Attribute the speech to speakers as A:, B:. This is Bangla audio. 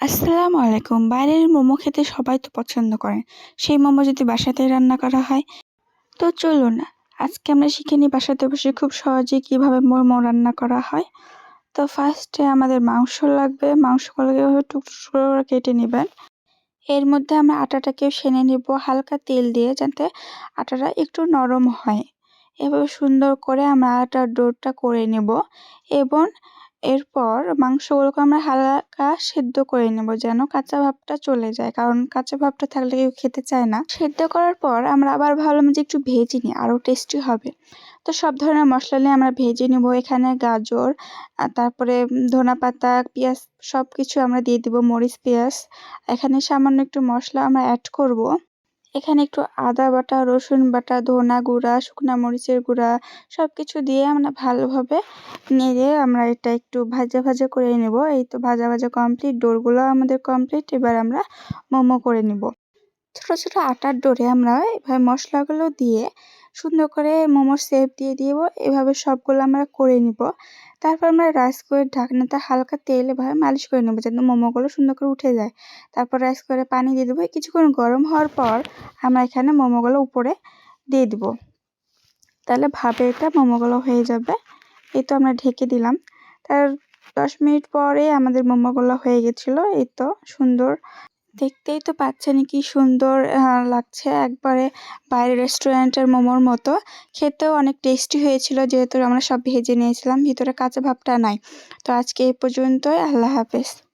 A: আসসালামু আলাইকুম। বাইরের মোমো খেতে সবাই তো পছন্দ করে। সেই মোমো যদি বাসাতেই রান্না করা হয়, তো চলুন আজকে আমরা শিখে নিই বাসাতে বসে খুব সহজেই কিভাবে মোমো রান্না করা হয়। তো ফার্স্টে আমাদের মাংস লাগবে। মাংসগুলোকে এভাবে টুকরো করে কেটে নিবেন। এর মধ্যে আমরা আটাটাকেও সেনে নিব হালকা তেল দিয়ে, যাতে আটাটা একটু নরম হয়। এভাবে সুন্দর করে আমরা আটার ডোটা করে নেব এবং এরপর মাংসগুলোকে আমরা হালকা সেদ্ধ করে নেব, যেন কাঁচা ভাবটা চলে যায়, কারণ কাঁচা ভাবটা থাকলে কেউ খেতে চায় না। সেদ্ধ করার পর আমরা আবার ভাবলাম যে একটু ভেজে নিই, আরও টেস্টি হবে। তো সব ধরনের মশলা নিয়ে আমরা ভেজে নেব। এখানে গাজর, তারপরে ধনেপাতা, পেঁয়াজ সব কিছু আমরা দিয়ে দিব, মরিচ, পেঁয়াজ। এখানে সামান্য একটু মশলা আমরা অ্যাড করব। এখানে একটু আদা বাটা, রসুন বাটা, ধনা গুঁড়া, শুকনা মরিচের গুঁড়া সবকিছু দিয়ে আমরা ভালোভাবে নেড়ে আমরা এটা একটু ভাজা ভাজা করে নেব। এই তো ভাজা ভাজা কমপ্লিট, ডোরগুলো আমাদের কমপ্লিট। এবার আমরা মোমো করে নিব। ছোট ছোট আটার ডোরে আমরা এভাবে মশলাগুলো দিয়ে সুন্দর করে মোমোর শেপ দিয়ে দিব। এভাবে সবগুলো আমরা করে নিব। তারপর আমরা রাইস কুকারের ঢাকনাতে হালকা তেল এভাবে মালিশ করে নেব, যাতে মোমোগুলো সুন্দর করে উঠে যায়। তারপর রাইস কুকারে পানি দিয়ে দেবো। কিছুক্ষণ গরম হওয়ার পর আমরা এখানে মোমোগুলো উপরে দিয়ে দিব। তাহলে ভাবে এটা মোমোগুলো হয়ে যাবে। এই তো আমরা ঢেকে দিলাম। তার 10 মিনিট পরে আমাদের মোমোগুলো হয়ে গেছিলো। এই তো সুন্দর, দেখতেই তো পাচ্ছেন কি সুন্দর লাগছে, একবারে বাইরের রেস্টুরেন্টের মোমোর মতো। খেতেও অনেক টেস্টি হয়েছিল, যেহেতু আমরা সব ভেজে নিয়েছিলাম, ভিতরে কাঁচা ভাবটা নাই। তো আজকে এই পর্যন্তই। আল্লাহ হাফেজ।